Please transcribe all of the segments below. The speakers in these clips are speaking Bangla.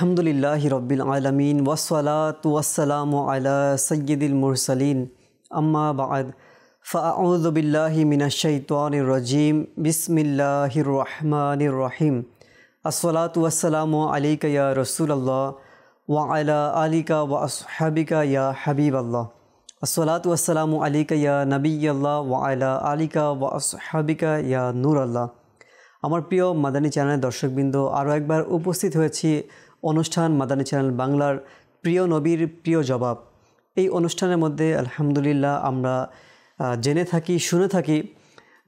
আলহামদুলিল্লাহি রব্বিল আলামিন ওয়াসসালাতু ওয়াসসালামু আলা সাইয়্যিদিল মুরসালিন আম্মা বা'দ ফাআউযু বিল্লাহি মিনাশ শাইতানির রাজীম বিসমিল্লাহির রহমানির রহিম আসসালাতু ওয়াসসালামু আলাইকা ইয়া রাসূলুল্লাহ ওয়া আলা আলিকা ওয়া আসহাবিকা ইয়া হাবিবাল্লাহ আসসালাতু ওয়াসসালামু আলাইকা ইয়া নাবিয়াল্লাহ ওয়া আলা আলিকা ওয়া আসহাবিকা ইয়া নূরাল্লাহ। আমার প্রিয় মাদানী চ্যানেলের দর্শকবৃন্দ, আরও একবার উপস্থিত হয়েছি অনুষ্ঠান মাদানী চ্যানেল বাংলার প্রিয় নবীর প্রিয় জবাব। এই অনুষ্ঠানের মধ্যে আলহামদুলিল্লাহ আমরা জেনে থাকি, শুনে থাকি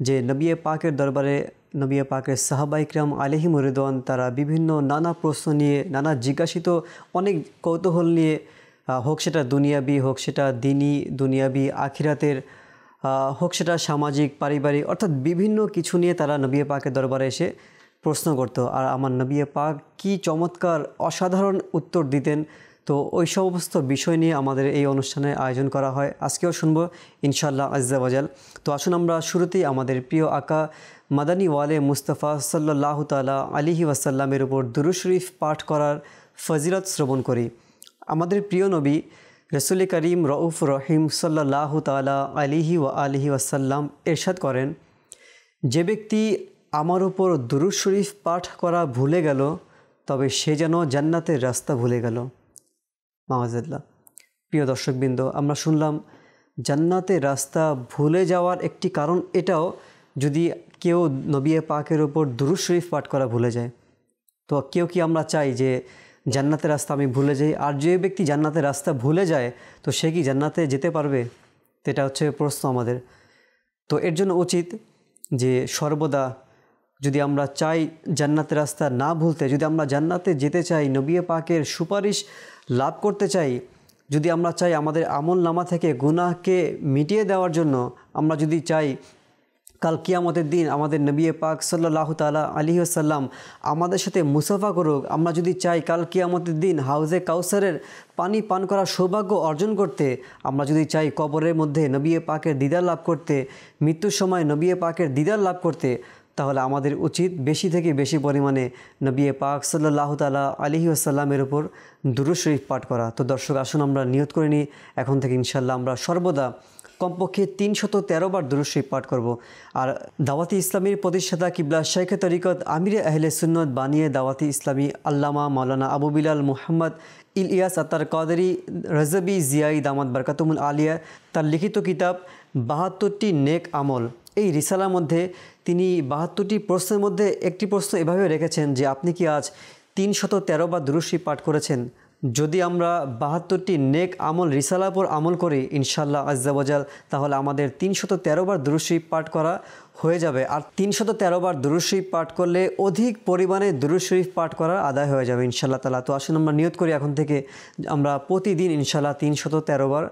যে নবী পাকের দরবারে নবী পাকের সাহাবায়ে কিরাম আলাইহিম রিদওয়ান তারা বিভিন্ন নানা প্রশ্ন নিয়ে, নানা জিজ্ঞাসিত অনেক কৌতূহল নিয়ে, হোক সেটা দুনিয়াবি, হোক সেটা দিনী দুনিয়াবি আখিরাতের, হোক সেটা সামাজিক পারিবারিক, অর্থাৎ বিভিন্ন কিছু নিয়ে তারা নবী পাকের দরবারে এসে প্রশ্ন করত। আর আমার নবী পাক কি চমৎকার অসাধারণ উত্তর দিতেন। তো ওই সমস্ত বিষয় নিয়ে আমাদের এই অনুষ্ঠানের আয়োজন করা হয়। আজকেও শুনবো ইনশাআল্লাহ আজ্জা ওয়াজাল। তো আসুন আমরা শুরুতেই আমাদের প্রিয় আকা মাদানী ওয়ালে মুস্তাফা সাল্লাল্লাহু তাআলা আলাইহি ওয়াসাল্লামের উপর দুরূদ শরীফ পাঠ করার ফজিলত শ্রবণ করি। আমাদের প্রিয় নবী রসুল করিম রউফ রহিম সাল্লাল্লাহু তাআলা আলাইহি ওয়া আলিহি ওয়াসাল্লাম ইরশাদ করেন, যে ব্যক্তি আমার উপর দুরূদ শরীফ পাঠ করা ভুলে গেল তবে সে যেন জান্নাতের রাস্তা ভুলে গেল। মাআযাল্লাহ। প্রিয় দর্শকবৃন্দ, আমরা শুনলাম জান্নাতের রাস্তা ভুলে যাওয়ার একটি কারণ এটাও, যদি কেউ নবী পাকের উপর দুরূদ শরীফ পাঠ করা ভুলে যায়। তো কেউ কি আমরা চাই যে জান্নাতের রাস্তা আমি ভুলে যাই? আর যে ব্যক্তি জান্নাতের রাস্তা ভুলে যায় তো সে কি জান্নাতে যেতে পারবে? তো এটা হচ্ছে প্রশ্ন আমাদের। তো এর জন্য উচিত যে সর্বদা যদি আমরা চাই জান্নাতের রাস্তা না ভুলতে, যদি আমরা জান্নাতে যেতে চাই, নবী পাকের সুপারিশ লাভ করতে চাই, যদি আমরা চাই আমাদের আমল নামা থেকে গুনাহকে মিটিয়ে দেওয়ার জন্য, আমরা যদি চাই কাল কিয়ামতের দিন আমাদের নবী পাক সাল্লাল্লাহু তাআলা আলাইহি ওয়াসাল্লাম আমাদের সাথে মুসাফা করুক, আমরা যদি চাই কাল কিয়ামতের দিন হাউজে কাউসারের পানি পান করার সৌভাগ্য অর্জন করতে, আমরা যদি চাই কবরের মধ্যে নবী পাকের দিদার লাভ করতে, মৃত্যুর সময় নবী পাকের দিদার লাভ করতে, তাহলে আমাদের উচিত বেশি থেকে বেশি পরিমাণে নবী পাক সাল্লাল্লাহু তাআলা আলাইহি ওয়াসাল্লামের উপর দুরূদ শরীফ পাঠ করা। তো দর্শক, আসুন আমরা নিয়ত করে নিই এখন থেকে ইনশাআল্লাহ আমরা সর্বদা কমপক্ষে 313 বার দুরূদ শরীফ পাঠ করব। আর দাওয়াতি ইসলামীর প্রতিষ্ঠাতা কিবলা শাইখে তরিকত আমিরে আহলে সুন্নত বানিয়ে দাওয়াতি ইসলামী আল্লামা মাওলানা আবু বিলাল মুহাম্মদ ইলিয়াস আতার কাদেরী রজবি জিয়াই দামাত বরকাতুল আলিয়া তার লিখিত কিতাব 72টি নেক আমল, এই রিসালার মধ্যে তিনি 72টি প্রশ্নের মধ্যে একটি প্রশ্ন এভাবে রেখেছেন যে আপনি কি আজ 313 বার দুরূদ শরীফ পাঠ করেছেন? যদি আমরা 72টি নেক আমল রিসালার পর আমল করি ইনশাআল্লাহ আজ্জা ওয়াজাল, তাহলে আমাদের 313 বার দুরূদ শরীফ পাঠ করা হয়ে যাবে। আর 313 বার দুরূদ শরীফ পাঠ করলে অধিক পরিমাণে দুরূদ শরীফ পাঠ করার আদায় হয়ে যাবে ইনশাআল্লাহ তাআলা। তো আসুন আমরা নিয়ত করি এখন থেকে আমরা প্রতিদিন ইনশাআল্লাহ 313 বার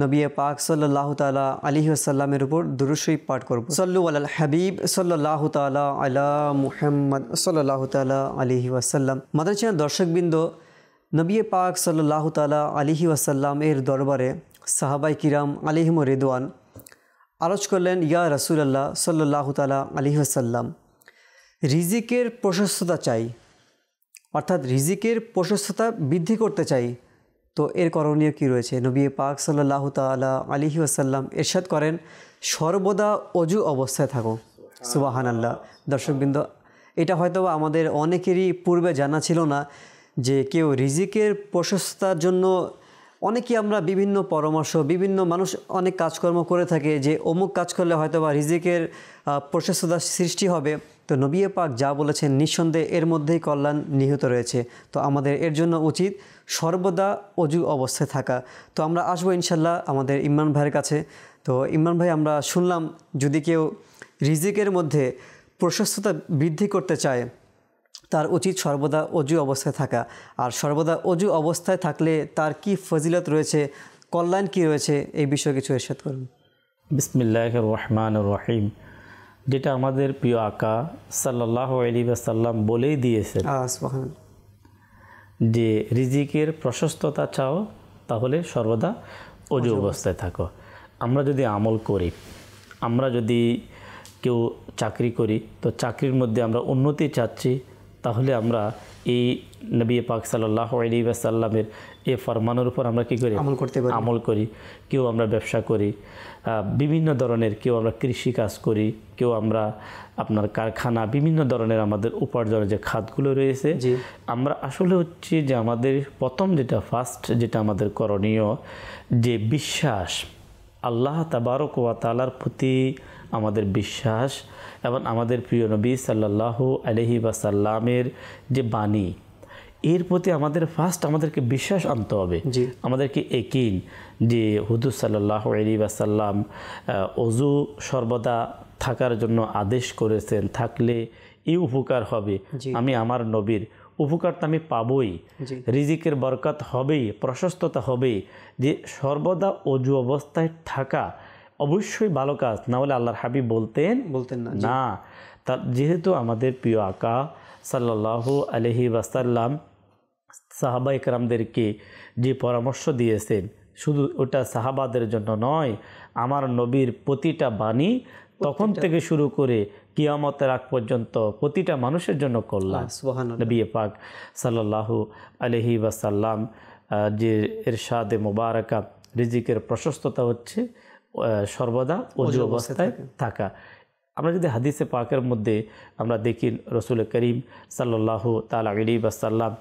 নবী পাক সাল্লাল্লাহু তাআলা আলাইহি ওয়াসাল্লামের উপর দুরূদ শরীফ পাঠ করব। সাল্লু আলাল হাবিব সাল্লাল্লাহু তাআলা আলা মুহাম্মদ সাল্লাল্লাহু তাআলা আলাইহি ওয়াসাল্লাম। মাদানী চ্যানেল দর্শকবৃন্দ, নবী পাক সাল্লাল্লাহু তাআলা আলাইহি ওয়াসাল্লাম এর দরবারে সাহাবায়ে কিরাম আলাইহিম রিদওয়ান আরজ করলেন, ইয়া রাসূলুল্লাহ সাল্লাল্লাহু তাআলা আলাইহি ওয়াসাল্লাম, রিজিকের প্রশস্ততা চাই, অর্থাৎ রিজিকের প্রশস্ততা বৃদ্ধি করতে চাই। তো এর করণীয় কী রয়েছে? নবী পাক সাল্লাল্লাহু তাআলা আলাইহি ওয়াসাল্লাম ইরশাদ করেন, সর্বদা অজু অবস্থায় থাকো। সুবহানাল্লাহ। দর্শকবৃন্দ, এটা হয়তো আমাদের অনেকেরই পূর্বে জানা ছিল না যে কেউ রিজিকের প্রশস্ততার জন্য অনেকেই আমরা বিভিন্ন পরামর্শ, বিভিন্ন মানুষ অনেক কাজকর্ম করে থাকে যে অমুক কাজ করলে হয়তো বা রিজিকের প্রশস্ততার সৃষ্টি হবে। তো নবী পাক যা বলেছেন নিঃসন্দেহে এর মধ্যেই কল্যাণ নিহিত রয়েছে। তো আমাদের এর জন্য উচিত সর্বদা অজু অবস্থায় থাকা। তো আমরা আসবো ইনশাল্লাহ আমাদের ইমরান ভাইয়ের কাছে। তো ইমরান ভাই, আমরা শুনলাম যদি কেউ রিজিকের মধ্যে প্রশস্ততা বৃদ্ধি করতে চায় তার উচিত সর্বদা অজু অবস্থায় থাকা। আর সর্বদা অজু অবস্থায় থাকলে তার কি ফজিলত রয়েছে, কল্যাণ কি রয়েছে, এই বিষয়ে কিছু ইরশাদ করুন। বিসমিল্লাহির রহমানির রহিম। যেটা আমাদের প্রিয় আকা সাল্লাল্লাহু আলাইহি ওয়াসাল্লাম বলেই দিয়েছেন যে রিজিকের প্রশস্ততা চাও তাহলে সর্বদা অজু অবস্থায় থাকো। আমরা যদি আমল করি, আমরা যদি কেউ চাকরি করি, তো চাকরির মধ্যে আমরা উন্নতি চাচ্ছি, তাহলে আমরা এই নবী পাক সাল্লাল্লাহু আলাইহি ওয়াসাল্লামের এই ফরমানের উপর আমরা কী করি? আমল করি। কেউ আমরা ব্যবসা করি, বিভিন্ন ধরনের, কেউ আমরা কৃষিকাজ করি, কেউ আমরা আপনার কারখানা, বিভিন্ন ধরনের আমাদের উপার্জনের যে খাতগুলো রয়েছে, আমরা আসলে হচ্ছে যে আমাদের প্রথম যেটা ফার্স্ট যেটা আমাদের করণীয়, যে বিশ্বাস, আল্লাহ তাবারক ওয়া তাআলার প্রতি আমাদের বিশ্বাস এবং আমাদের প্রিয় নবী সাল্লাল্লাহু আলাইহি ওয়াসাল্লামের যে বাণী, এর প্রতি আমাদের ফার্স্ট আমাদেরকে বিশ্বাস আনতে হবে। আমাদেরকে ইয়াকিন যে হুজুর সাল্লাল্লাহু আলাইহি ওয়াসাল্লাম ওযু সর্বদা থাকার জন্য আদেশ করেছেন, থাকলে এই উপকার হবে, আমি আমার নবীর উপকারটা আমি পাবই, রিজিকের বরকত হবেই, প্রশস্ততা হবেই। যে সর্বদা অজু অবস্থায় থাকা অবশ্যই ভালো কাজ, না হলে আল্লাহর হাবিব বলতেন না। তা যেহেতু আমাদের প্রিয় আকা সাল্লাল্লাহু আলাইহি ওয়াসাল্লাম সাহাবা ইকরামদেরকে যে পরামর্শ দিয়েছেন, শুধু ওটা সাহাবাদের জন্য নয়, আমার নবীর প্রতিটা বাণী তখন থেকে শুরু করে কিয়ামতের আগ পর্যন্ত প্রতিটা মানুষের জন্য কল্যাণ। নবী পাক সাল্লাল্লাহু আলাইহি ওয়াসাল্লাম যে ইরশাদে মুবারাকা, রিজিকের প্রশস্ততা হচ্ছে সর্বদা ওযু অবস্থায় থাকা। আমরা যদি হাদিসে পাকের মধ্যে আমরা দেখি, রসুল করিম সাল্লাল্লাহু তাআলা আলাইহি ওয়াসাল্লাম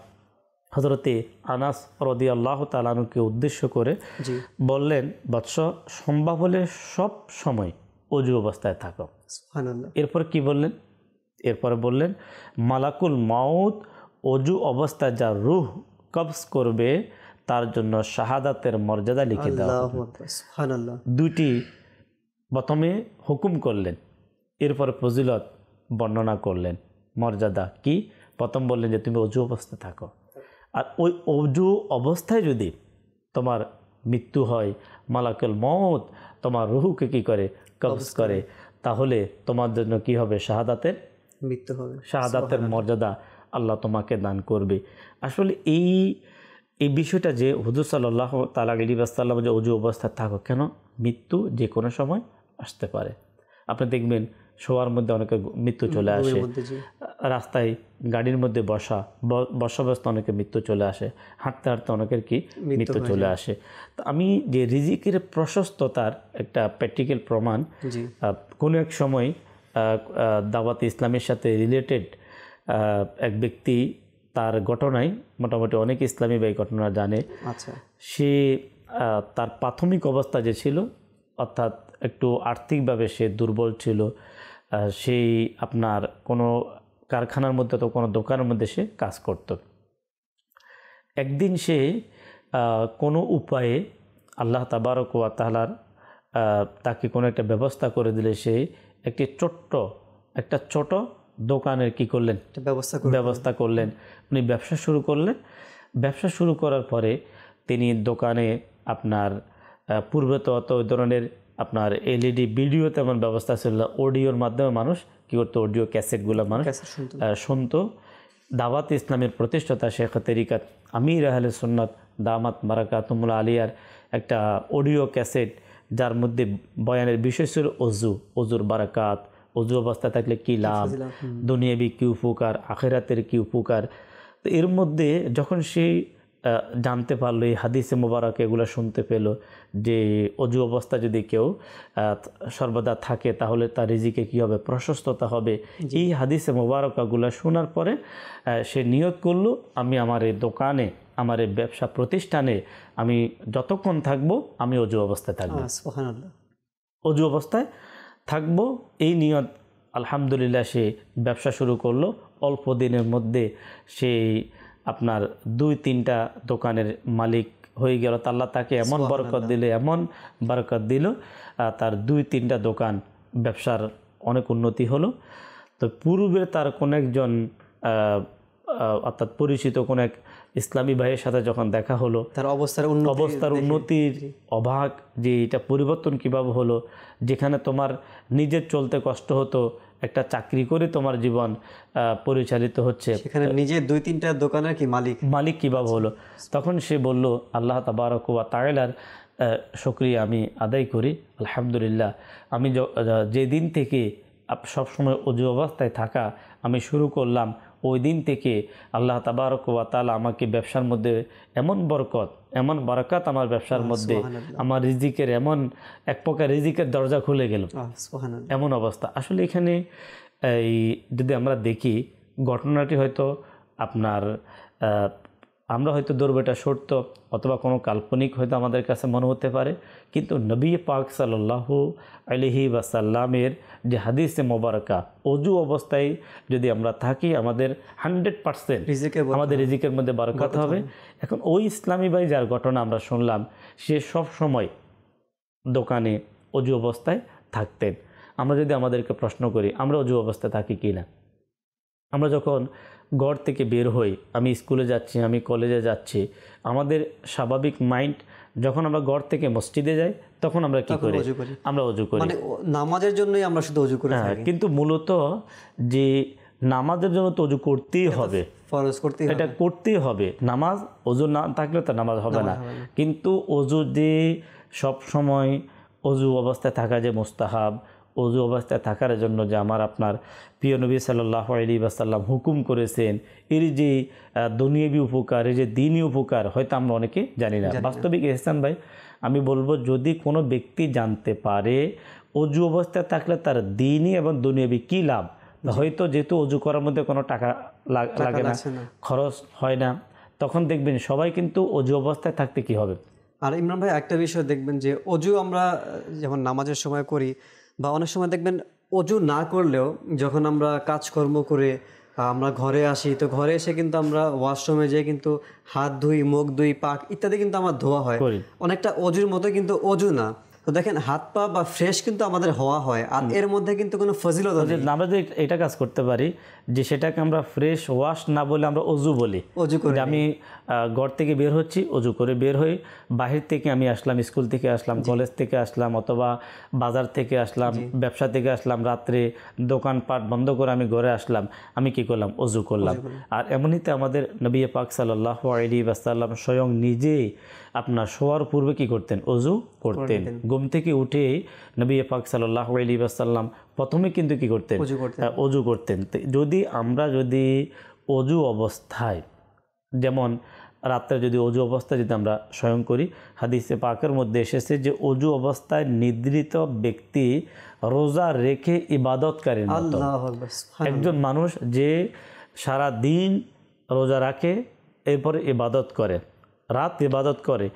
হযরতে আনাস রাদিয়াল্লাহু তাআলা আনহুকে উদ্দেশ্য করে বললেন, বৎস সম্ভব হলে সব সময় ওযু অবস্থায় থাকো। সুবহানাল্লাহ। এরপর কি বললেন? এরপরে বললেন, মালাকুল মাউত ওযু অবস্থায় যা রূহ কবজ করবে তার জন্য শাহাদাতের মর্যাদা লিখে দেওয়া হবে। সুবহানাল্লাহ। দুটি প্রথমে হুকুম করলেন, এরপর ফজিলত বর্ণনা করলেন, মর্যাদা কি? প্রথম বললেন যে তুমি ওযু অবস্থায় থাকো, আর ওই ওযু অবস্থায় যদি তোমার মৃত্যু হয়, মালাকুল মউত তোমার রুহুকে কি করে? কবজ করে, তাহলে তোমার জন্য কি হবে? শাহাদাতের মৃত্যু হবে, শাহাদাতের মর্যাদা আল্লাহ তোমাকে দান করবে। আসলে এই বিষয়টা যে হুজুর সাল্লাল্লাহু তাআলা আলাইহি ওয়াসাল্লাম যে ওযু অবস্থায় থাকো, কেন? মৃত্যু যে কোনো সময় আসতে পারে। আপনি দেখবেন শোয়ার মধ্যে অনেকের মৃত্যু চলে আসে, রাস্তায় গাড়ির মধ্যে বসা অনেকের মৃত্যু চলে আসে, হাঁটতে হাঁটতে অনেকের কি মৃত্যু চলে আসে। তো আমি যে রিজিকের প্রশস্ততার একটা প্র্যাকটিক্যাল প্রমাণ, কোনো এক সময় দাওয়াত ইসলামের সাথে রিলেটেড এক ব্যক্তি, তার ঘটনায় মোটামুটি অনেক ইসলামী ভাই ঘটনা জানে। সে তার প্রাথমিক অবস্থা যে ছিল, অর্থাৎ একটু আর্থিকভাবে সে দুর্বল ছিল, সেই আপনার কোনো কারখানার মধ্যে তো কোনো দোকানের মধ্যে সে কাজ করত। একদিন সে কোনো উপায়ে আল্লাহ তাবারক ওয়া তাআলার তাকে কোনো একটা ব্যবস্থা করে দিলে, সে একটা ছোট দোকানের কি করলেন? ব্যবস্থা করলেন। উনি ব্যবসা শুরু করলেন। ব্যবসা শুরু করার পরে তিনি দোকানে আপনার পূর্বে তো অত ধরনের আপনার এলইডি ভিডিও তেমন ব্যবস্থা ছিল, অডিওর মাধ্যমে মানুষ কী করতো? অডিও ক্যাসেটগুলো মানুষ শুনতো। দাওয়াত ইসলামের প্রতিষ্ঠাতা শেখ তরিকাত আমির আহলে সুন্নাত দামাত বারাকাতুহুল আলিয়ার একটা অডিও ক্যাসেট, যার মধ্যে বয়ানের বিষয় ছিল অজুর বারাকাত, অজু অবস্থা থাকলে কী লাভ, দুনিয়াবি কী উপকার, আখিরাতের কী উপকার। তো এর মধ্যে যখন সে জানতে পারলো, এই হাদিসে মোবারক এগুলো শুনতে পেল যে অজু অবস্থা যদি কেউ সর্বদা থাকে তাহলে তার রিজিকে কী হবে? প্রশস্ততা হবে। এই হাদিসে মোবারকগুলো শোনার পরে সে নিয়ত করলো, আমি আমার এই দোকানে, আমার এই ব্যবসা প্রতিষ্ঠানে আমি যতক্ষণ থাকবো আমি অজু অবস্থায় থাকবো। সুবহানাল্লাহ। অজু অবস্থায় থাকবো, এই নিয়ত আলহামদুলিল্লাহ সে ব্যবসা শুরু করলো। অল্প দিনের মধ্যে সেই আপনার 2-3টা দোকানের মালিক হয়ে গেল। আল্লাহ তাকে এমন বরকত দিল, তার 2-3টা দোকান ব্যবসার অনেক উন্নতি হলো। তো পূর্বে তার কোন একজন অর্থাৎ পরিচিত কোন এক ইসলামী ভাইয়ের সাথে যখন দেখা হলো, তার অবস্থার উন্নতির অভাগ, যে এটা পরিবর্তন কিভাবে হলো, যেখানে তোমার নিজের চলতে কষ্ট হতো, একটা চাকরি করে তোমার জীবন পরিচালিত হচ্ছে, সেখানে নিজে 2-3টা দোকানের কি মালিক কিভাবে হলো। তখন সে বলল, আল্লাহ তাবারক ওয়া তাআলার শুকরিয়া আমি আদায় করি, আলহামদুলিল্লাহ আমি যেদিন থেকে সবসময় অজু অবস্থায় থাকা আমি শুরু করলাম, ওই দিন থেকে আল্লাহ তাবারক ওয়া তাআলা আমাকে ব্যবসার মধ্যে এমন বরকত, এমন বারাকাত আমার ব্যবসার মধ্যে, আমার রিজিকের এমন এক প্রকার রিজিকের দরজা খুলে গেল, এমন অবস্থা। আসলে এখানে এই যদি আমরা দেখি ঘটনাটি হয়তো আপনার আমরা হয়তো ধরবো এটা সত্য অথবা কোনো কাল্পনিক হয়তো আমাদের কাছে মনে হতে পারে, কিন্তু নবী পাক সাল্লাল্লাহু আলাইহি ওয়াসাল্লামের যে হাদিসে মোবারকা, অজু অবস্থায় যদি আমরা থাকি আমাদের 100% আমাদের রিজিকের মধ্যে বরকত হবে। এখন ওই ইসলামী ভাই যার ঘটনা আমরা শুনলাম, সে সব সময় দোকানে অজু অবস্থায় থাকতেন। আমরা যদি আমাদেরকে প্রশ্ন করি আমরা অজু অবস্থায় থাকি কি না, আমরা যখন ঘর থেকে বের হই, আমি স্কুলে যাচ্ছি, আমি কলেজে যাচ্ছি, আমাদের স্বাভাবিক মাইন্ড যখন আমরা ঘর থেকে মসজিদে যাই তখন আমরা কি করি? আমরা অজু করি, মানে নামাজের জন্যই আমরা শুধু অজু করি। কিন্তু মূলত যে নামাজের জন্য তো অজু করতেই হবে, ফরজ করতেই হবে, এটা করতেই হবে। নামাজ অজু না থাকলে তো নামাজ হবে না, কিন্তু অজু যে সব সময় অজু অবস্থায় থাকা যে মুস্তাহাব, অজু অবস্থায় থাকার জন্য যে আমার আপনার প্রিয় নবী সাল্লাল্লাহু আলাইহি ওয়াসাল্লাম হুকুম করেছেন, এর যে দুনিয়াবী উপকার, এই যে দ্বীনি উপকার হয়তো আমরা অনেকে জানি না। বাস্তবিক ইহসান ভাই, আমি বলবো যদি কোনো ব্যক্তি জানতে পারে অজু অবস্থায় থাকলে তার দ্বীনি এবং দুনিয়াবী কী লাভ, হয়তো যেহেতু অজু করার মধ্যে কোনো টাকা লাগে না, খরচ হয় না, তখন দেখবেন সবাই কিন্তু অজু অবস্থায় থাকতে কি হবে। আর ইমরান ভাই একটা বিষয় দেখবেন যে অজু আমরা যেমন নামাজের সময় করি, বা অনেক সময় দেখবেন অজু না করলেও যখন আমরা কাজকর্ম করে আমরা ঘরে আসি, তো ঘরে এসে কিন্তু আমরা ওয়াশরুমে যেয়ে কিন্তু হাত ধুই, মুখ ধুই, পাক ইত্যাদি কিন্তু আমার ধোয়া হয়, অনেকটা অজুর মতো, কিন্তু অজু না। তো দেখেন হাত পা বা ফ্রেশ কিন্তু আমাদের হওয়া হয়, আর এর মধ্যে কিন্তু কোনো ফজিলত নেই। আমরা যদি এটা কাজ করতে পারি যে সেটাকে আমরা ফ্রেশ ওয়াশ না বলে আমরা অজু বলি, অজু করে আমি ঘর থেকে বের হচ্ছি, অজু করে বের হই, বাহির থেকে আমি আসলাম, স্কুল থেকে আসলাম, কলেজ থেকে আসলাম, অথবা বাজার থেকে আসলাম, ব্যবসা থেকে আসলাম, রাত্রে দোকানপাট বন্ধ করে আমি ঘরে আসলাম, আমি কি করলাম? অজু করলাম। আর এমনিতে আমাদের নবী পাক সাল্লাল্লাহু আলাইহি ওয়াসাল্লাম স্বয়ং নিজেই আপনার শোয়ার পূর্বে কি করতেন? অজু করতেন। ঘুম থেকে উঠে নবী পাক সাল্লাল্লাহু আলাইহি ওয়াসাল্লাম প্রথমে কিন্তু কি করতেন? অজু করতেন। যদি আমরা অজু অবস্থায়, যেমন রাত্রে যদি অজু অবস্থায় যদি আমরা স্বয়ং করি, হাদিসে পাকের মধ্যে এসেছে যে অজু অবস্থায় নিদ্রিত ব্যক্তি রোজা রেখে ইবাদতকারীর মতো। একজন মানুষ যে সারা দিন রোজা রাখে এরপরে ইবাদত করে, রাত ইবাদত করে,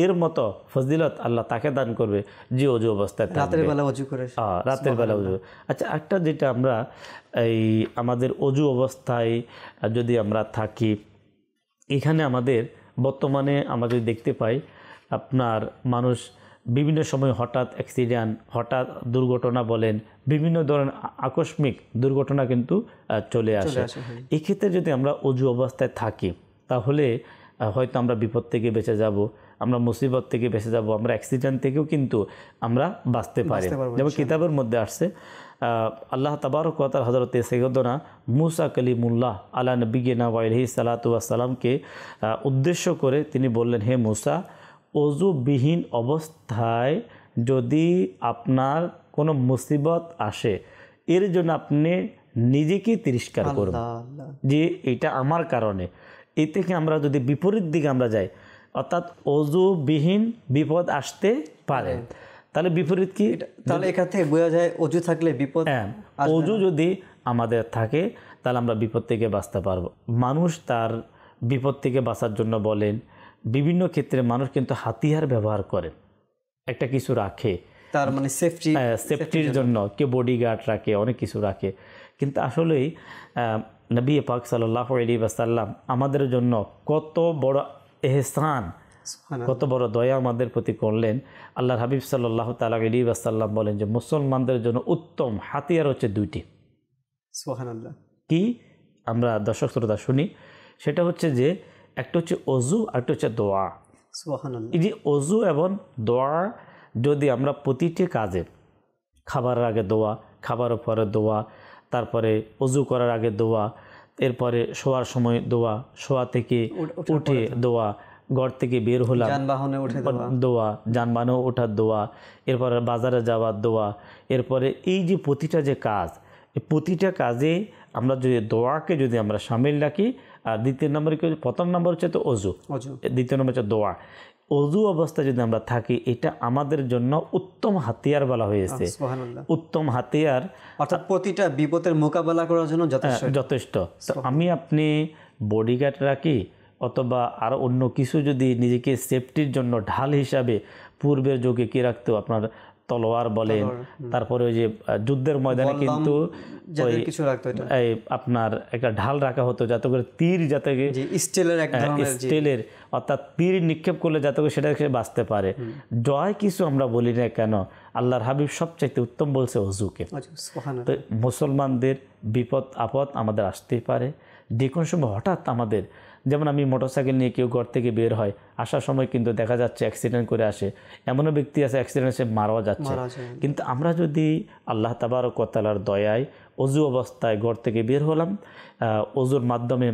এর মতো ফজিলত আল্লাহ তাকে দান করবে যে অজু অবস্থায় রাতের বেলা অজু করে। রাতের বেলা অজু। আচ্ছা, একটা যেটা আমরা এই আমাদের অজু অবস্থায় যদি আমরা থাকি, এখানে আমাদের বর্তমানে আমরা যদি দেখতে পাই আপনার মানুষ বিভিন্ন সময় হঠাৎ অ্যাক্সিডেন্ট, হঠাৎ দুর্ঘটনা বলেন, বিভিন্ন ধরনের আকস্মিক দুর্ঘটনা কিন্তু চলে আসে। এক্ষেত্রে যদি আমরা অজু অবস্থায় থাকি তাহলে হয়তো আমরা বিপদ থেকে বেঁচে যাব, আমরা মুসিবত থেকে বেঁচে যাব, আমরা অ্যাক্সিডেন্ট থেকেও কিন্তু আমরা বাঁচতে পারি। যেমন কিতাবের মধ্যে আসছে আল্লাহ তাবারক ওয়া তাআলা হযরত সাইয়্যিদনা মুসা কালিমুল্লাহ আলা নবিয়িনা ওয়া আলাইহি সালাতু ওয়াস সালামকে উদ্দেশ্য করে তিনি বললেন, হে মুসা, অজুবিহীন অবস্থায় যদি আপনার কোনো মুসিবত আসে, এর জন্য আপনি নিজেকে তিরস্কার করুন যে এটা আমার কারণে। এই থেকে আমরা যদি বিপরীত দিকে আমরা যাই, অর্থাৎ অজুবিহীন বিপদ আসতে পারে, তাহলে বিপরীত কি? তাহলে এখান থেকে বোঝা যায় অজু থাকলে বিপদ। হ্যাঁ, অজু যদি আমাদের থাকে তাহলে আমরা বিপদ থেকে বাঁচতে পারবো। মানুষ তার বিপদ থেকে বাঁচার জন্য বলেন, বিভিন্ন ক্ষেত্রে মানুষ কিন্তু হাতিয়ার ব্যবহার করে, একটা কিছু রাখে তার মানে সেফটির জন্য, কেউ বডিগার্ড রাখে, অনেক কিছু রাখে। কিন্তু আসলেই নবী পাক সাল্লাল্লাহু আলাইহি ওয়াসাল্লাম আমাদের জন্য কত বড় এহসান, কত বড় দয়া আমাদের প্রতি করলেন। আল্লাহর হাবিব সাল্লাল্লাহু তাআলা আলাইহি ওয়াসাল্লাম বলেন যে মুসলমানদের জন্য উত্তম হাতিয়ার হচ্ছে দুইটি। সুবহানাল্লাহ। কি? আমরা দর্শক শ্রোতা শুনি, সেটা হচ্ছে যে একটা হচ্ছে অজু আর একটা হচ্ছে দোয়া। সুবহানাল্লাহ। এই যে অজু এবং দোয়া যদি আমরা প্রতিটি কাজে, খাবারের আগে দোয়া, খাবারের পরে দোয়া, তারপরে অজু করার আগে দোয়া, এরপরে শোয়ার সময় দোয়া, শোয়া থেকে উঠে দোয়া, ঘর থেকে বের হলাম যানবাহনে উঠে দোয়া, যানবাহনে ওঠার দোয়া, এরপরে বাজারে যাওয়ার দোয়া, এরপরে এই যে প্রতিটা যে কাজ, এই প্রতিটা কাজে আমরা যদি দোয়াকে যদি আমরা সামিল রাখি, আর দ্বিতীয় নম্বরে প্রথম নম্বর হচ্ছে তো অজু, দ্বিতীয় নম্বর হচ্ছে দোয়া। অজু অবস্থায় যদি আমরা থাকি, এটা আমাদের জন্য উত্তম হাতিয়ার বলা হয়েছে, উত্তম হাতিয়ার, অর্থাৎ প্রতিটা বিপদের মোকাবেলা করার জন্য যথেষ্ট। তো আমি আপনি বডিগার্ড রাখি অথবা আরও অন্য কিছু যদি নিজেকে সেফটির জন্য ঢাল হিসাবে, পূর্বের যুগে কি রাখতো আপনার তলোয়ার বলেন, তারপরে ওই যে যুদ্ধের ময়দানে কিন্তু এই আপনার একটা ঢাল রাখা হতো যাতে করে তীর, যাতে স্টিলের অর্থাৎ তীর নিক্ষেপ করলে যাতে করে সেটা বাঁচতে পারে। জয় কিছু আমরা বলি না কেন, আল্লাহর হাবিব সবচাইতে উত্তম বলছে অজুকে। তো মুসলমানদের বিপদ আপদ আমাদের আসতেই পারে যে কোনো সময় হঠাৎ। আমাদের যেমন আমি মোটরসাইকেল নিয়ে কেউ ঘর থেকে বের হয়, আসার সময় কিন্তু দেখা যাচ্ছে অ্যাক্সিডেন্ট করে আসে, এমনও ব্যক্তি আছে অ্যাক্সিডেন্টে মারাও যাচ্ছে। কিন্তু আমরা যদি আল্লাহ তাবারক ওয়া তাআলার দয়ায় অজু অবস্থায় ঘর থেকে বের হলাম, অজুর মাধ্যমে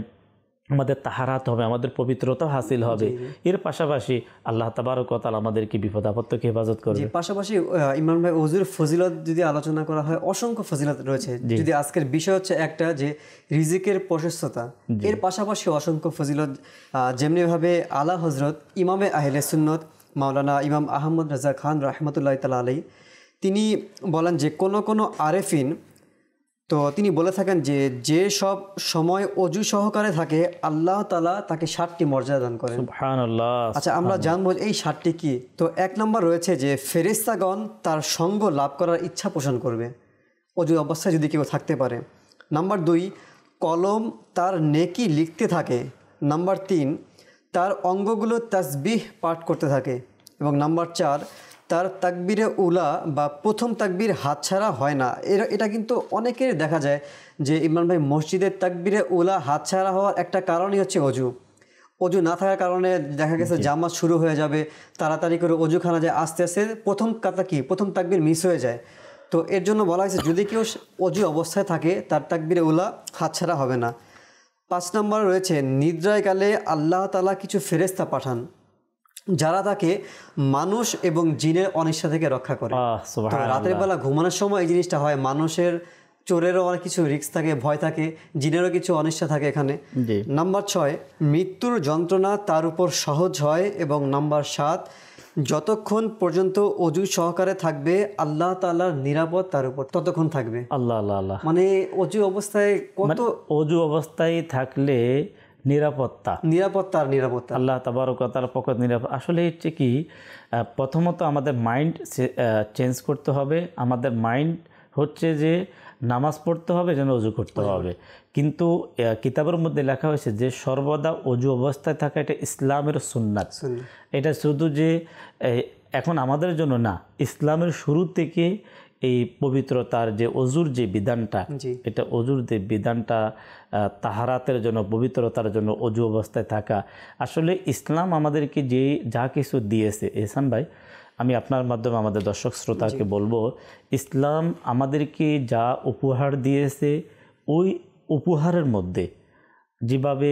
আমাদের তাহারাত হবে, আমাদের পবিত্রতা হাসিল হবে। এর পাশাপাশি আল্লাহ তাবারক ওয়া তাআলা আমাদেরকে বিপদ আপদ থেকে হেফাজত করবে। পাশাপাশি ইমরান ভাই, অজুর ফজিলত যদি আলোচনা করা হয়, অসংখ্য ফজিলত রয়েছে। যদি আজকের বিষয় হচ্ছে একটা যে রিজিকের প্রশস্ততা, এর পাশাপাশি অসংখ্য ফজিলত, যেমনিভাবে আলা হজরত ইমামে আহলে সুন্নত মাওলানা ইমাম আহমদ রাজা খান রাহমাতুল্লাহি তাআলা আলাইহি তিনি বলেন যে কোনো আরেফিন, তো তিনি বলে থাকেন যে সব সময় অজু সহকারে থাকে, আল্লাহ তাআলা তাকে 7টি মর্যাদা দান করেন। সুবহানাল্লাহ। আচ্ছা, আমরা জানবো এই 7টি কি। তো 1 নম্বর রয়েছে যে ফেরেশতাগণ তার সঙ্গ লাভ করার ইচ্ছা পোষণ করবে অজু অবস্থায় যদি কেউ থাকতে পারে। নাম্বার 2, কলম তার নেকি লিখতে থাকে। নাম্বার 3, তার অঙ্গগুলো তাসবিহ পাঠ করতে থাকে। এবং নাম্বার 4, তার তাকবীরে উলা বা প্রথম তাকবীর হাতছাড়া হয় না। এটা কিন্তু অনেকের দেখা যায় যে ইমরান ভাই, মসজিদের তাকবীরে উলা হাতছাড়া হওয়ার একটা কারণই হচ্ছে অজু না থাকার কারণে দেখা গেছে জামাত শুরু হয়ে যাবে, তাড়াতাড়ি করে অজুখানা যায়, আস্তে আস্তে প্রথম তাকবীর মিস হয়ে যায়। তো এর জন্য বলা হয়েছে যদি কেউ অজু অবস্থায় থাকে তার তাকবীরে উলা হাতছাড়া হবে না। 5 নম্বর রয়েছে নিদ্রায়কালে আল্লাহ তাআলা কিছু ফেরেশতা পাঠান যারা তাকে মানুষ এবং জিনের অনিচ্ছা থেকে রক্ষা করে। রাতের বেলা ঘুমানোর সময় এই জিনিসটা হয়, মানুষের চোরেরও অনেক কিছু রিস্ক থাকে, ভয় থাকে, জিনেরও কিছু অনিচ্ছা থাকে এখানে। নাম্বার 6, মৃত্যুর যন্ত্রণা তার উপর সহজ হয়। এবং নাম্বার 7, যতক্ষণ পর্যন্ত অজু সহকারে থাকবে আল্লাহ তাআলার নিরাপদ তার উপর ততক্ষণ থাকবে। আল্লাহ আল্লাহ আল্লাহ। মানে অজু অবস্থায় অজু অবস্থায় থাকলে নিরাপত্তা আল্লাহ তাবারক ওয়া তাআলার পক্ষ নিরাপদ। আসলে হচ্ছে কি, প্রথমত আমাদের মাইন্ড চেঞ্জ করতে হবে। আমাদের মাইন্ড হচ্ছে যে নামাজ পড়তে হবে, যেন অজু করতে হবে। কিন্তু কিতাবের মধ্যে লেখা হয়েছে যে সর্বদা অজু অবস্থায় থাকা এটা ইসলামের সুন্নাত। এটা শুধু যে এখন আমাদের জন্য না, ইসলামের শুরু থেকে এই পবিত্রতার যে অজুর যে বিধানটা, এটা অজুর যে বিধানটা তাহারাতের জন্য, পবিত্রতার জন্য অজু অবস্থায় থাকা। আসলে ইসলাম আমাদেরকে যা কিছু দিয়েছে, এহসান ভাই, আমি আপনার মাধ্যমে আমাদের দর্শক শ্রোতাকে বলবো, ইসলাম আমাদেরকে যা উপহার দিয়েছে, ওই উপহারের মধ্যে যেভাবে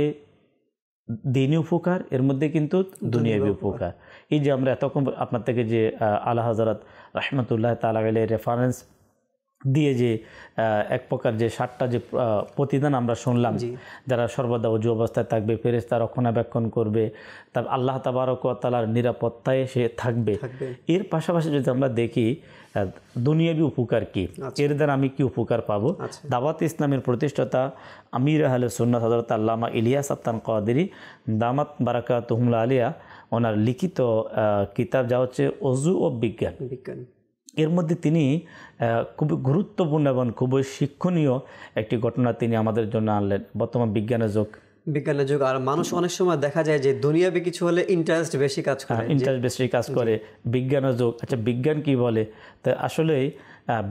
দিনী উপকার, এর মধ্যে কিন্তু দুনিয়াবী উপকার। এই যে আমরা এতক্ষণ আপনার থেকে যে আলা হযরত রাহমাতুল্লাহ তাআলা আলাইহি রেফারেন্স দিয়ে যে এক প্রকার যে 7টা যে প্রতিদান আমরা শুনলাম, যারা সর্বদা অজু অবস্থায় থাকবে, ফেরেশতা রক্ষণাবেক্ষণ করবে, তার আল্লাহ তাবারক ওয়া তাআলার নিরাপত্তায় সে থাকবে। এর পাশাপাশি যদি আমরা দেখি দুনিয়াবী উপকার কি, এর দ্বারা আমি কি উপকার পাবো। দাওয়াত ইসলামের প্রতিষ্ঠাতা আমির আহলে সুন্নাত হযরত আল্লামা ইলিয়াস আফতান কাদেরী দামাত বারাকাতুহুল আলিয়া, ওনার লিখিত কিতাব যা হচ্ছে অজু ও বিজ্ঞান, এর মধ্যে তিনি খুবই গুরুত্বপূর্ণ এবং খুবই শিক্ষণীয় একটি ঘটনা তিনি আমাদের জন্য আনলেন। বর্তমান বিজ্ঞানের যুগ, আর মানুষ অনেক সময় দেখা যায় যে দুনিয়াবী কিছু হলে ইন্টারেস্ট বেশি কাজ করে, বিজ্ঞানের যুগ। আচ্ছা, বিজ্ঞান কি বলে? তো আসলে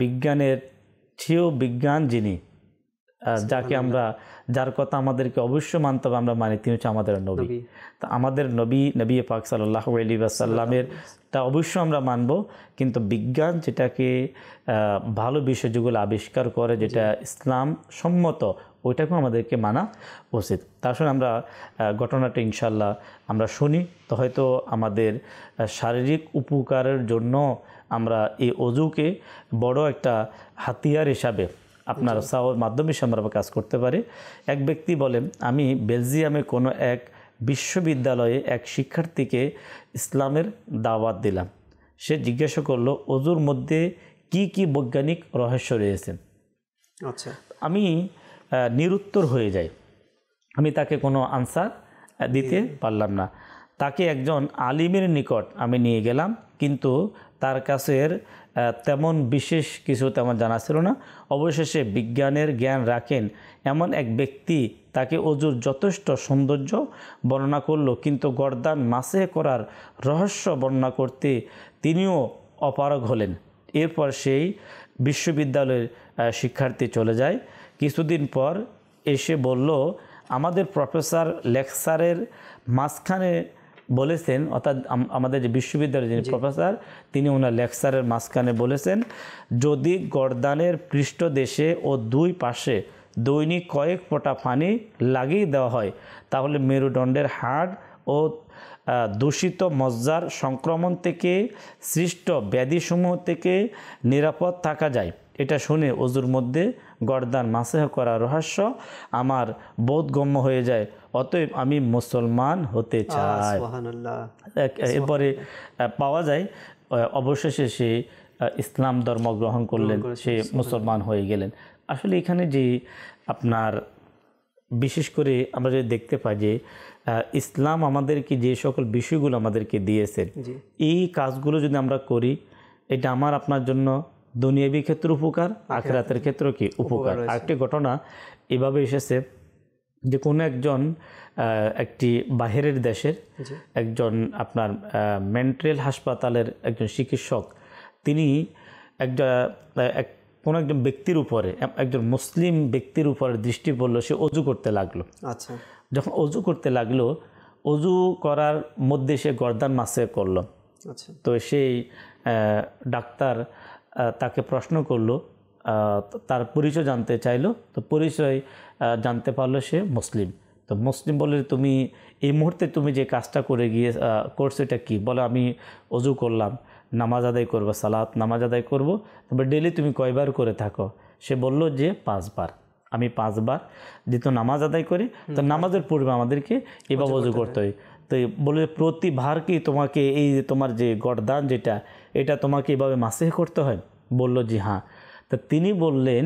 বিজ্ঞানের চেয়েও বিজ্ঞান যিনি, যার কথা আমাদেরকে অবশ্যই মানতে হবে, আমরা মানি, তিনি হচ্ছে আমাদের নবী। তো আমাদের নবী পাক সাল্লাল্লাহু আলাইহি ওয়াসাল্লামের তা অবশ্যই আমরা মানব, কিন্তু বিজ্ঞান যেটাকে ভালো বিষয় যেগুলো আবিষ্কার করে, যেটা ইসলাম সম্মত, ওইটাকেও আমাদেরকে মানা উচিত। তার সঙ্গে আমরা ঘটনাটা ইনশাল্লাহ আমরা শুনি, তো হয়তো আমাদের শারীরিক উপকারের জন্য আমরা এই অজুকে বড় একটা হাতিয়ার হিসাবে আপনার সাওয়ার মাধ্যমে আমরা কাজ করতে পারি। এক ব্যক্তি বলেন, আমি বেলজিয়ামে কোনো এক বিশ্ববিদ্যালয়ে এক শিক্ষার্থীকে ইসলামের দাওয়াত দিলাম। সে জিজ্ঞাসা করলো, অজুর মধ্যে কি কি বৈজ্ঞানিক রহস্য রয়েছে। আচ্ছা, আমি নিরুত্তর হয়ে যাই, আমি তাকে কোনো আনসার দিতে পারলাম না। তাকে একজন আলিমের নিকট আমি নিয়ে গেলাম, কিন্তু তার কাছের তেমন বিশেষ কিছু তেমন জানা ছিল না। অবশেষে বিজ্ঞানের জ্ঞান রাখেন এমন এক ব্যক্তি তাকে অজুর যথেষ্ট সৌন্দর্য বর্ণনা করলো, কিন্তু গর্দান মাসে করার রহস্য বর্ণনা করতে তিনিও অপারগ হলেন। এরপর সেই বিশ্ববিদ্যালয়ের শিক্ষার্থী চলে যায়। কিছুদিন পর এসে বলল, আমাদের প্রফেসর লেকচারের মাঝখানে বলেছেন, অর্থাৎ আমাদের যে বিশ্ববিদ্যালয়ের যিনি প্রফেসর তিনি ওনার লেকচারের মাঝখানে বলেছেন, যদি গর্দানের পৃষ্ঠদেশে ও দুই পাশে দৈনিক কয়েক ফোঁটা পানি লাগিয়ে দেওয়া হয় তাহলে মেরুদণ্ডের হাড় ও দূষিত মজ্জার সংক্রমণ থেকে সৃষ্ট ব্যাধিসমূহ থেকে নিরাপদ থাকা যায়। এটা শুনে অজুর মধ্যে গর্দান মাসেহ করার রহস্য আমার বোধগম্য হয়ে যায়, অতএব আমি মুসলমান হতে চাই। এরপরে পাওয়া যায় অবশেষে সে ইসলাম ধর্ম গ্রহণ করলেন, সে মুসলমান হয়ে গেলেন। আসলে এখানে যে আপনার বিশেষ করে আমরা যদি দেখতে পাই যে ইসলাম আমাদেরকে যে সকল বিষয়গুলো আমাদেরকে দিয়েছেন, এই কাজগুলো যদি আমরা করি, এটা আমার আপনার জন্য দুনিয়াবী ক্ষেত্রে উপকার, আখিরাতের ক্ষেত্রে কি উপকার। আরেকটি ঘটনা এভাবে এসেছে যে কোনো একজন একটি বাহিরের দেশের একজন আপনার মেন্টাল হাসপাতালের একজন চিকিৎসক, তিনি কোনো একজন ব্যক্তির উপরে, একজন মুসলিম ব্যক্তির উপরে দৃষ্টি পড়লো, সে অজু করতে লাগলো। আচ্ছা, যখন অজু করতে লাগলো, অজু করার মধ্যে সে গর্দান মাসে করলো। আচ্ছা, তো সেই ডাক্তার তাকে প্রশ্ন করলো, তার পরিচয় জানতে চাইলো। তো পরিচয় জানতে পারলো সে মুসলিম। তো মুসলিম বলে, তুমি এই মুহূর্তে তুমি যে কাজটা করছো এটা কি? বলে, আমি অজু করলাম, নামাজ আদায় করবো, সালাত নামাজ আদায় করবো। তবে ডেলি তুমি কয়বার করে থাকো? সে বলল যে 5 বার। আমি 5 বার যেহেতু নামাজ আদায় করি, তো নামাজের পূর্বে আমাদেরকে এভাবে অজু করতে হয়। তো বলে, প্রতিবার কি তোমাকে এই তোমার যে গর্দান যেটা, এটা তোমাকে এভাবে মাসেহ করতে হয়? বলল যে হ্যাঁ। তা তিনি বললেন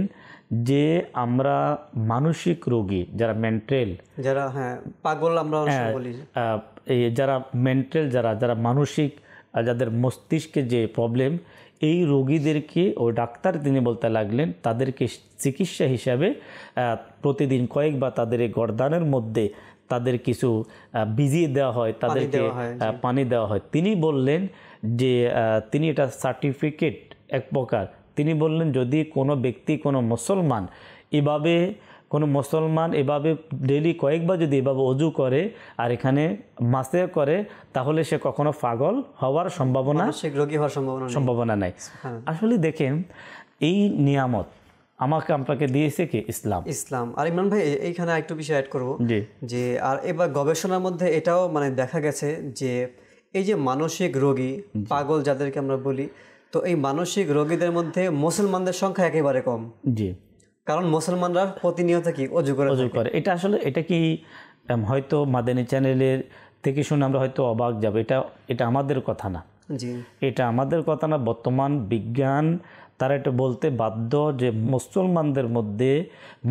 যে আমরা মানসিক রোগী যারা মেন্টাল, যারা পাগল আমরা বলি, যারা মেন্টাল, যারা মানসিক, যাদের মস্তিষ্কে যে প্রবলেম, এই রোগীদেরকে ওই ডাক্তার তিনি বলতে লাগলেন তাদেরকে চিকিৎসা হিসাবে প্রতিদিন কয়েকবার তাদের এই গর্দানের মধ্যে তাদের কিছু ভিজিয়ে দেওয়া হয়, তাদেরকে পানি দেওয়া হয়। তিনি বললেন যে তিনি এটা সার্টিফিকেট এক প্রকার। তিনি বললেন যদি কোনো ব্যক্তি, কোনো মুসলমান এভাবে ডেলি কয়েকবার যদি এভাবে অজু করে আর এখানে মাসে করে, তাহলে সে কখনো পাগল হওয়ার সম্ভাবনা নাই। আসলে দেখেন, এই নিয়ামত আপনাকে দিয়েছে কি? ইসলাম। আর ইমরান ভাই, এইখানে একটু বিষয় অ্যাড করবো যে আর এবার গবেষণার মধ্যে এটাও দেখা গেছে যে এই যে মানসিক রোগী, পাগল যাদেরকে আমরা বলি, তো এই মানসিক রোগীদের মধ্যে মুসলমানদের সংখ্যা একেবারে কম। জি, কারণ মুসলমানরা প্রতিনিয়ত কি অজু করে। এটা আসলে এটা কি হয়তো মাদানী চ্যানেলের থেকে শুনে আমরা হয়তো অবাক যাব, এটা আমাদের কথা না। জি, এটা আমাদের কথা না। বর্তমান বিজ্ঞান তারা এটা বলতে বাধ্য যে মুসলমানদের মধ্যে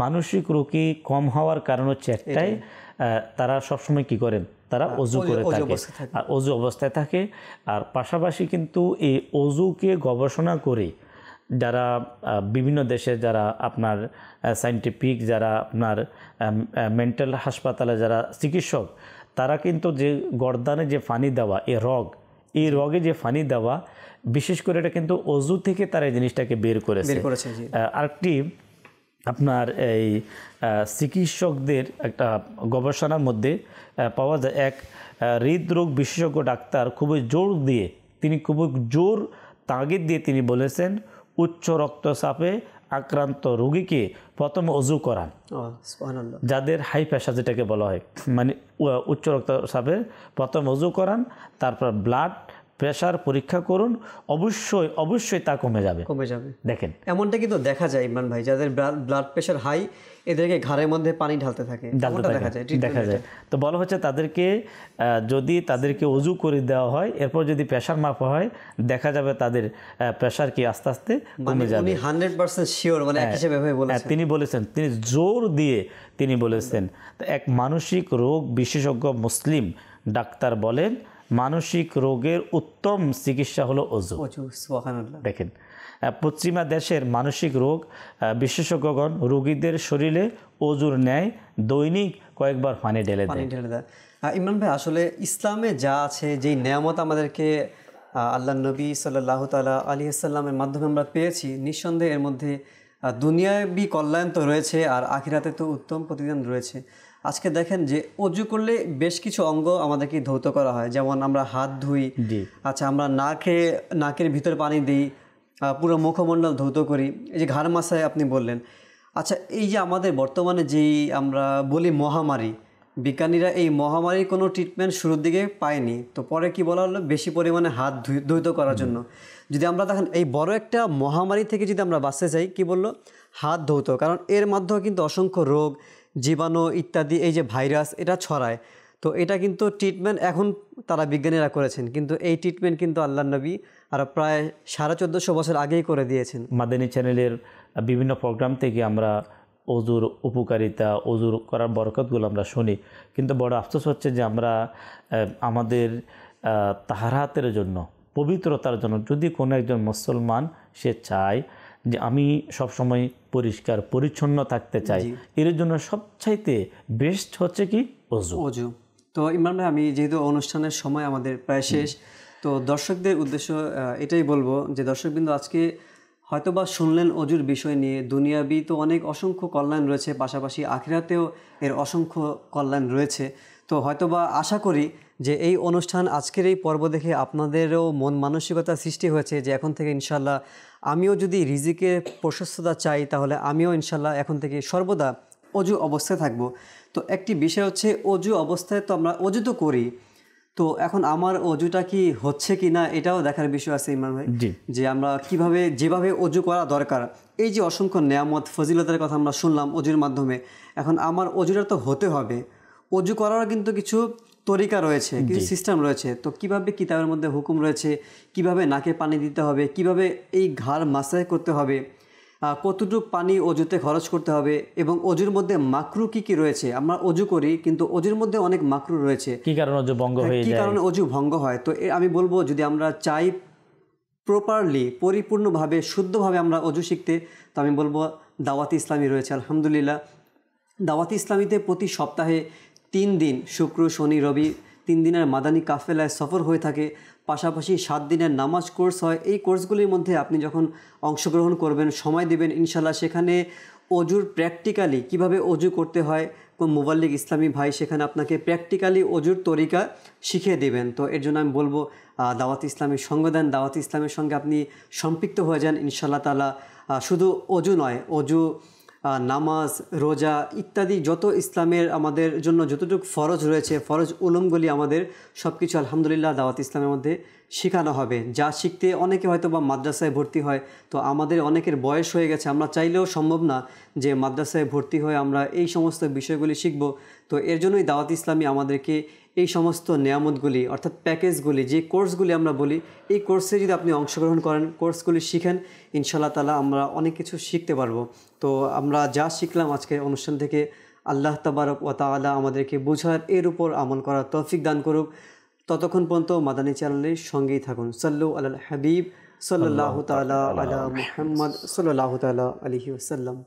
মানসিক রোগী কম হওয়ার কারণ হচ্ছে একটাই, তারা সবসময় কি করেন? তারা অজু করে থাকে, আর অজু অবস্থায় থাকে। আর পাশাপাশি কিন্তু এই অজুকে গবেষণা করে যারা বিভিন্ন দেশে, যারা আপনার সায়েন্টিফিক, যারা আপনার মেন্টাল হাসপাতালে যারা চিকিৎসক, তারা কিন্তু যে গর্দানে যে পানি দেওয়া, এই রগে যে পানি দেওয়া, বিশেষ করে এটা কিন্তু অজু থেকে তারা এই জিনিসটাকে বের করেছে। আরেকটি আপনার এই চিকিৎসকদের একটা গবেষণার মধ্যে পাওয়া যায়, এক হৃদরোগ বিশেষজ্ঞ ডাক্তার খুবই জোর তাগিদ দিয়ে তিনি বলেছেন, উচ্চ রক্তচাপে আক্রান্ত রোগীকে প্রথম অজু করান। যাদের হাই প্রেশার যেটাকে বলা হয়, মানে উচ্চ রক্তচাপে প্রথম অজু করান, তারপর ব্লাড প্রেশার পরীক্ষা করুন, অবশ্যই অবশ্যই তা কমে যাবে। দেখেন এমনটা কিন্তু দেখা যায় ইমরান ভাই, যাদের ব্লাড প্রেশার হাই এদেরকে ঘাড়ের মধ্যে পানি ঢালতে থাকে, দেখা যায়। তো বলা হচ্ছে তাদেরকে যদি তাদেরকে ওযু করে দেওয়া হয়, এরপর যদি প্রেশার মাপা হয়, দেখা যাবে তাদের প্রেশার কি আস্তে আস্তে কমে যাবে। উনি 100% শিওর, মানে এক হিসেবে বলেছেন, তিনি বলেছেন, তিনি জোর দিয়ে তিনি বলেছেন। তো এক মানসিক রোগ বিশেষজ্ঞ মুসলিম ডাক্তার বলেন মানসিক রোগের উত্তম চিকিৎসা হলো ওযু। সুবহানাল্লাহ। দেখেন, পশ্চিমা দেশের মানসিক রোগ বিশেষজ্ঞগণ রোগীদের শরীরে ওযুর ন্যায় দৈনিক কয়েকবার পানি ঢেলে দেয়। ইমরান ভাই, আসলে ইসলামে যা আছে, যেই নেয়ামত আমাদেরকে আল্লাহ নবী সাল্লাল্লাহু তাআলা আলাইহি ওয়াসাল্লামের মাধ্যমে আমরা পেয়েছি, নিঃসন্দেহে এর মধ্যে দুনিয়াবী কল্যাণ তো রয়েছে, আর আখিরাতে তো উত্তম প্রতিদান রয়েছে। আজকে দেখেন যে ওযু করলে বেশ কিছু অঙ্গ আমাদেরকে ধৌত করা হয়, যেমন আমরা হাত ধুই, আচ্ছা আমরা নাকের ভিতর পানি দিই, পুরো মুখমণ্ডল ধৌত করি, এই যে ঘাড় মাসায় আপনি বললেন। আচ্ছা, এই যে আমাদের বর্তমানে যেই আমরা বলি মহামারী, বিজ্ঞানীরা এই মহামারীর কোনো ট্রিটমেন্ট শুরুর দিকে পায়নি, তো পরে কি বলা হলো, বেশি পরিমাণে হাত ধৌত করার জন্য। যদি আমরা দেখেন এই বড় একটা মহামারী থেকে যদি আমরা বাঁচতে চাই, কি বললো, হাত ধৌত, কারণ এর মাধ্যমে কিন্তু অসংখ্য রোগ, জীবাণু ইত্যাদি, এই যে ভাইরাস, এটা ছড়ায়। তো এটা কিন্তু ট্রিটমেন্ট এখন তারা বিজ্ঞানীরা করেছেন, কিন্তু এই ট্রিটমেন্ট কিন্তু আল্লাহর নবী আর প্রায় 1450 বছর আগেই করে দিয়েছেন। মাদানী চ্যানেলের বিভিন্ন প্রোগ্রাম থেকে আমরা ওযুর উপকারিতা, ওযুর করার বরকতগুলো আমরা শুনি, কিন্তু বড় আফসোস হচ্ছে যে আমরা আমাদের তাহারাতের জন্য, পবিত্রতার জন্য, যদি কোনো একজন মুসলমান সে চায় যে আমি সবসময় পরিষ্কার পরিচ্ছন্ন থাকতে চাই, এর জন্য সবচাইতে বেস্ট হচ্ছে কি ওযু। তো ইমরান ভাই, আমি যেহেতু অনুষ্ঠানের সময় আমাদের প্রায় শেষ, তো দর্শকদের উদ্দেশ্য এটাই বলবো যে দর্শকবৃন্দ আজকে হয়তোবা শুনলেন ওযুর বিষয় নিয়ে। দুনিয়াবি তো অনেক অসংখ্য কল্যাণ রয়েছে, পাশাপাশি আখিরাতেও এর অসংখ্য কল্যাণ রয়েছে। তো হয়তোবা আশা করি যে এই অনুষ্ঠান, আজকের এই পর্ব দেখে আপনাদেরও মন মানসিকতা সৃষ্টি হয়েছে যে এখন থেকে ইনশাল্লাহ আমিও যদি রিজিকের প্রশস্ততা চাই, তাহলে আমিও ইনশাল্লাহ এখন থেকে সর্বদা ওযু অবস্থায় থাকব। তো একটি বিষয় হচ্ছে, ওযু অবস্থায় তো আমরা ওযু তো করি, তো এখন আমার ওযুটা কি হচ্ছে কি না এটাও দেখার বিষয় আছে ইমরান ভাই, যে আমরা যেভাবে ওযু করা দরকার, এই যে অসংখ্য নেয়ামত ফজিলতের কথা আমরা শুনলাম ওযুর মাধ্যমে, এখন আমার ওযুটা তো হতে হবে। ওযু করার কিন্তু কিছু তরিকা রয়েছে, কিছু সিস্টেম রয়েছে। তো কিভাবে কিতাবের মধ্যে হুকুম রয়েছে, কিভাবে নাকে পানি দিতে হবে, কিভাবে এই ঘাড় মাসাজ করতে হবে, কতটুকু পানি ওযুতে খরচ করতে হবে, এবং ওযুর মধ্যে মাকরু কি রয়েছে। আমরা ওযু করি কিন্তু ওযুর মধ্যে অনেক মাকরু রয়েছে, কি কারণে ওযু ভঙ্গ হয়ে যায়, কি কারণে ওযু ভঙ্গ হয়। তো আমি বলবো, যদি আমরা চাই প্রপারলি, পরিপূর্ণভাবে, শুদ্ধভাবে আমরা ওযু শিখতে, তো আমি বলবো দাওয়াত ইসলামী রয়েছে। আলহামদুলিল্লাহ, দাওয়াত ইসলামীতে প্রতি সপ্তাহে 3 দিন, শুক্র, শনি, রবি, 3 দিনের মাদানী কাফেলায় সফর হয়ে থাকে, পাশাপাশি 7 দিনের নামাজ কোর্স হয়। এই কোর্সগুলির মধ্যে আপনি যখন অংশগ্রহণ করবেন, সময় দিবেন, ইনশাল্লাহ সেখানে ওযুর প্র্যাকটিক্যালি কিভাবে ওযু করতে হয়, কোন মুবাল্লিগ ইসলামী ভাই সেখানে আপনাকে প্র্যাকটিক্যালি ওযুর তরিকা শিখিয়ে দেবেন। তো এর জন্য আমি বলবো দাওয়াত ইসলামীর সঙ্গ দেন, দাওয়াত ইসলামের সঙ্গে আপনি সম্পৃক্ত হয়ে যান ইনশাল্লাহ তাআলা। শুধু ওযু নয়, ওযু, নামাজ, রোজা ইত্যাদি যত ইসলামের আমাদের জন্য যতটুকু ফরজ রয়েছে, ফরজ উলুমগুলি আমাদের সব কিছু আলহামদুলিল্লাহ দাওয়াত ইসলামের মধ্যে শেখানো হবে। যা শিখতে অনেকে হয়তো বা মাদ্রাসায় ভর্তি হয়, তো আমাদের অনেকের বয়স হয়ে গেছে, আমরা চাইলেও সম্ভব না যে মাদ্রাসায় ভর্তি হয়ে আমরা এই সমস্ত বিষয়গুলি শিখব। তো এর জন্যই দাওয়াত ইসলামী আমাদেরকে এই সমস্ত নেয়ামতগুলি, অর্থাৎ প্যাকেজগুলি, যে কোর্সগুলি আমরা বলি, এই কোর্সে যদি আপনি অংশগ্রহণ করেন, কোর্সগুলি শিখেন, ইনশাআল্লাহ তাআলা আমরা অনেক কিছু শিখতে পারবো। তো আমরা যা শিখলাম আজকের অনুষ্ঠান থেকে, আল্লাহ তাবারক ওয়া তাআলা আমাদেরকে বোঝার, এর উপর আমল করার তৌফিক দান করুক। ততক্ষণ পর্যন্ত মাদানী চ্যানেলের সঙ্গেই থাকুন। সাল্লু আলাল হাবিব সাল্লাল্লাহু তাআলা আলা মুহাম্মদ সাল্লাল্লাহু তাআলা আলাইহি ওয়াসাল্লাম।